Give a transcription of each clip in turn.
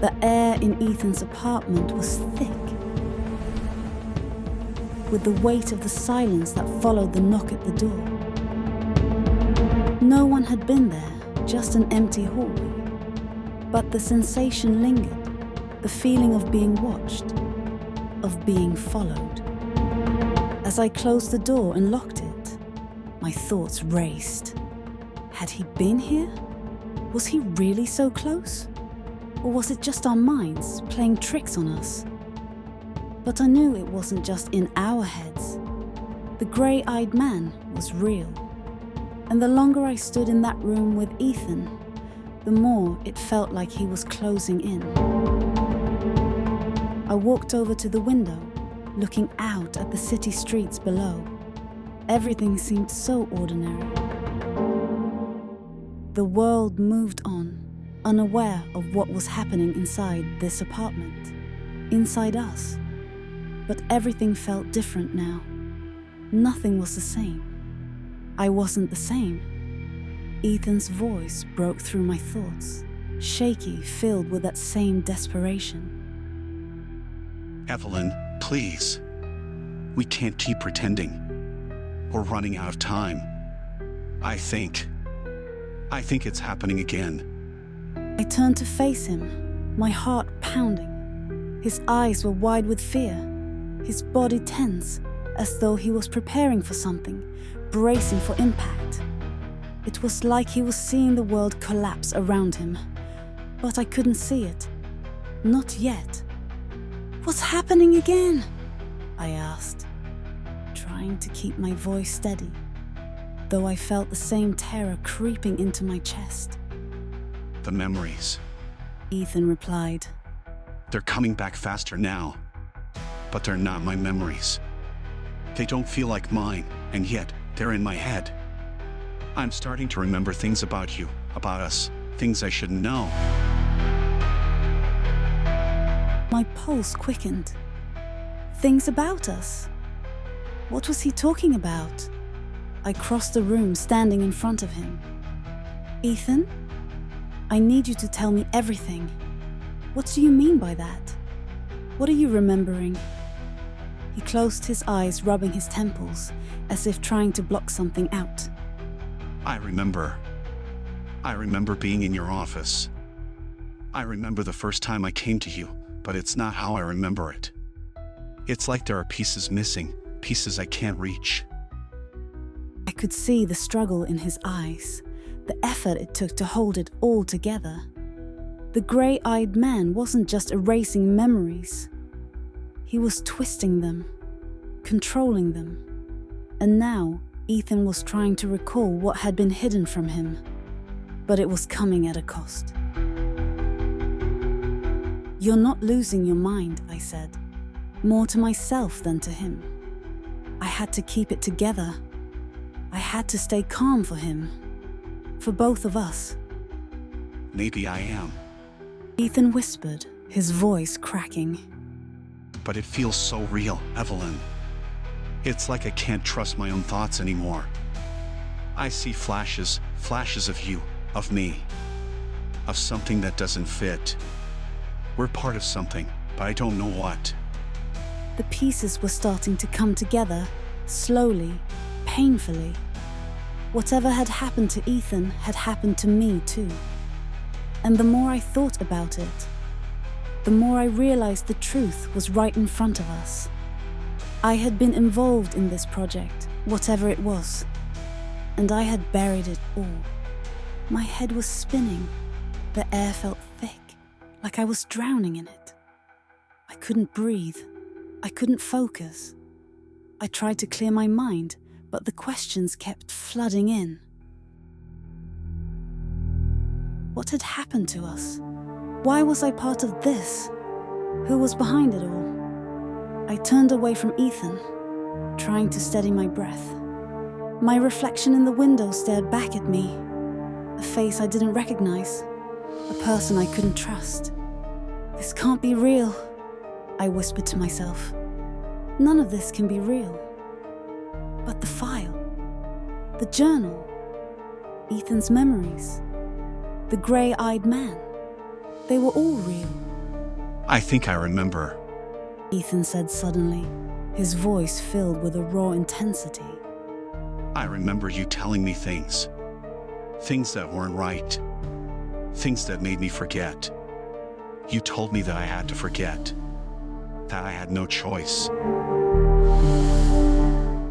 The air in Ethan's apartment was thick, with the weight of the silence that followed the knock at the door. No one had been there, just an empty hallway. But the sensation lingered, the feeling of being watched, of being followed. As I closed the door and locked it, my thoughts raced. Had he been here? Was he really so close? Or was it just our minds playing tricks on us? But I knew it wasn't just in our heads. The grey-eyed man was real. And the longer I stood in that room with Ethan, the more it felt like he was closing in. I walked over to the window, looking out at the city streets below. Everything seemed so ordinary. The world moved on, unaware of what was happening inside this apartment, inside us. But everything felt different now. Nothing was the same. I wasn't the same. Ethan's voice broke through my thoughts, shaky, filled with that same desperation. Evelyn, please. We can't keep pretending. We're running out of time. I think it's happening again. I turned to face him, my heart pounding. His eyes were wide with fear, his body tense, as though he was preparing for something, bracing for impact. It was like he was seeing the world collapse around him, but I couldn't see it. Not yet. "What's happening again?" I asked, trying to keep my voice steady, though I felt the same terror creeping into my chest. The memories. Ethan replied. They're coming back faster now, but they're not my memories. They don't feel like mine, and yet they're in my head. I'm starting to remember things about you, about us, things I shouldn't know. My pulse quickened. Things about us. What was he talking about? I crossed the room, standing in front of him. "Ethan, I need you to tell me everything. What do you mean by that? What are you remembering?" He closed his eyes, rubbing his temples, as if trying to block something out. I remember being in your office. I remember the first time I came to you, but it's not how I remember it. It's like there are pieces missing, pieces I can't reach. I could see the struggle in his eyes, the effort it took to hold it all together. The grey-eyed man wasn't just erasing memories. He was twisting them, controlling them. And now, Ethan was trying to recall what had been hidden from him. But it was coming at a cost. "You're not losing your mind," I said, more to myself than to him. I had to keep it together. I had to stay calm for him, for both of us. Maybe I am. Ethan whispered, his voice cracking. But it feels so real, Evelyn. It's like I can't trust my own thoughts anymore. I see flashes of you, of me, of something that doesn't fit. We're part of something, but I don't know what. The pieces were starting to come together, slowly, painfully. Whatever had happened to Ethan had happened to me too. And the more I thought about it, the more I realized the truth was right in front of us. I had been involved in this project, whatever it was, and I had buried it all. My head was spinning. The air felt thick, like I was drowning in it. I couldn't breathe. I couldn't focus. I tried to clear my mind, but the questions kept flooding in. What had happened to us? Why was I part of this? Who was behind it all? I turned away from Ethan, trying to steady my breath. My reflection in the window stared back at me, a face I didn't recognize, a person I couldn't trust. "This can't be real," I whispered to myself. "None of this can be real." But the file, the journal, Ethan's memories, the grey-eyed man, they were all real. I think I remember. Ethan said suddenly, his voice filled with a raw intensity. I remember you telling me things. Things that weren't right. Things that made me forget. You told me that I had to forget. That I had no choice.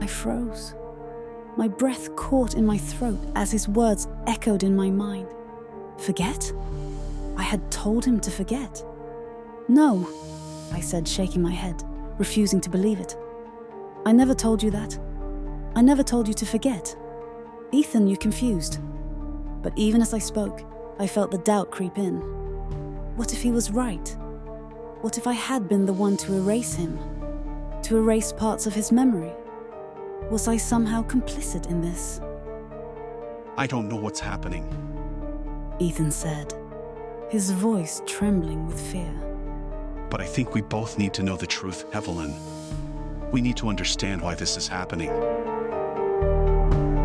I froze. My breath caught in my throat as his words echoed in my mind. Forget? I had told him to forget. No, I said, shaking my head, refusing to believe it. I never told you that. I never told you to forget. Ethan, you're confused. But even as I spoke, I felt the doubt creep in. What if he was right? What if I had been the one to erase him? To erase parts of his memory? Was I somehow complicit in this? I don't know what's happening. Ethan said, his voice trembling with fear. But I think we both need to know the truth, Evelyn. We need to understand why this is happening.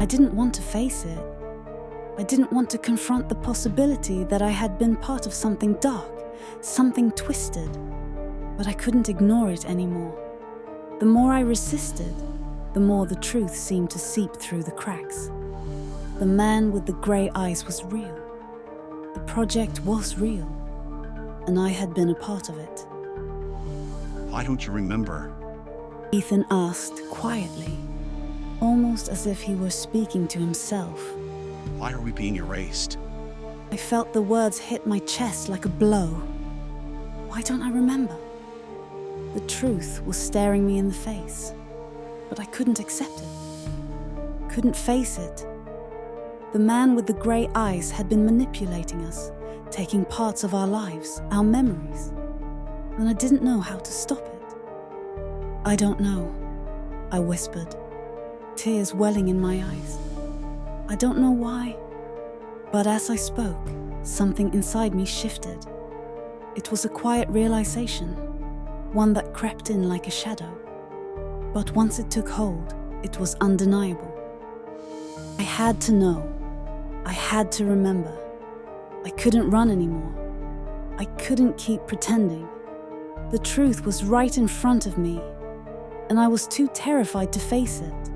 I didn't want to face it. I didn't want to confront the possibility that I had been part of something dark, something twisted. But I couldn't ignore it anymore. The more I resisted, the more the truth seemed to seep through the cracks. The man with the grey eyes was real. The project was real, and I had been a part of it. Why don't you remember? Ethan asked quietly, almost as if he were speaking to himself. Why are we being erased? I felt the words hit my chest like a blow. Why don't I remember? The truth was staring me in the face, but I couldn't accept it. Couldn't face it. The man with the grey eyes had been manipulating us, taking parts of our lives, our memories, and I didn't know how to stop it. I don't know, I whispered, tears welling in my eyes. I don't know why, but as I spoke, something inside me shifted. It was a quiet realization, one that crept in like a shadow. But once it took hold, it was undeniable. I had to know. I had to remember. I couldn't run anymore. I couldn't keep pretending. The truth was right in front of me, and I was too terrified to face it.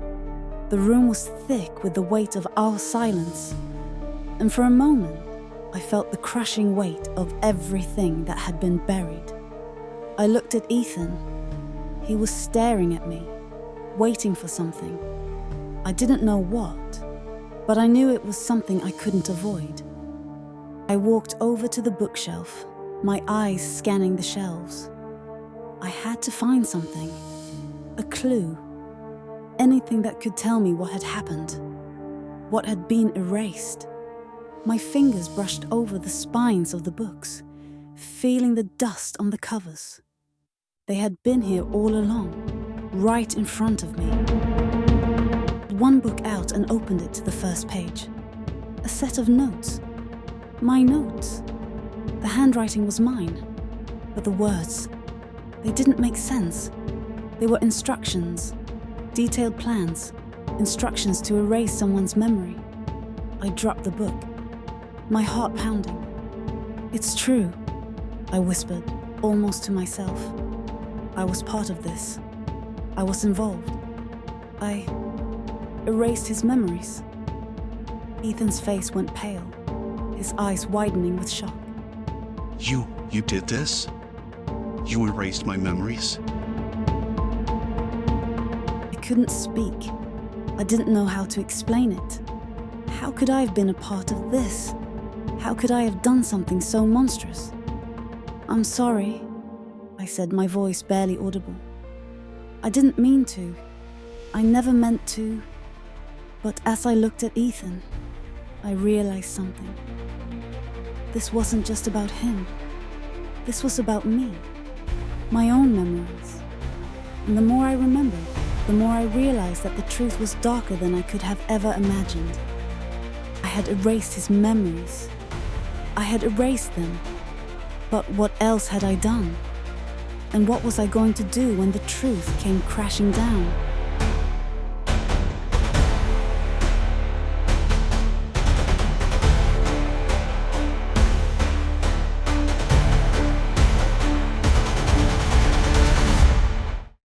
The room was thick with the weight of our silence, and for a moment, I felt the crushing weight of everything that had been buried. I looked at Ethan. He was staring at me, waiting for something. I didn't know what, but I knew it was something I couldn't avoid. I walked over to the bookshelf, my eyes scanning the shelves. I had to find something, a clue, anything that could tell me what had happened, what had been erased. My fingers brushed over the spines of the books, feeling the dust on the covers. They had been here all along, right in front of me. One book out and opened it to the first page. A set of notes. My notes. The handwriting was mine, but the words, they didn't make sense. They were instructions, detailed plans, instructions to erase someone's memory. I dropped the book, my heart pounding. It's true, I whispered, almost to myself. I was part of this. I was involved. I erased his memories. Ethan's face went pale, his eyes widening with shock. You did this? You erased my memories? I couldn't speak. I didn't know how to explain it. How could I have been a part of this? How could I have done something so monstrous? I'm sorry, I said, my voice barely audible. I didn't mean to. I never meant to. But as I looked at Ethan, I realized something. This wasn't just about him. This was about me, my own memories. And the more I remembered, the more I realized that the truth was darker than I could have ever imagined. I had erased his memories. I had erased them. But what else had I done? And what was I going to do when the truth came crashing down?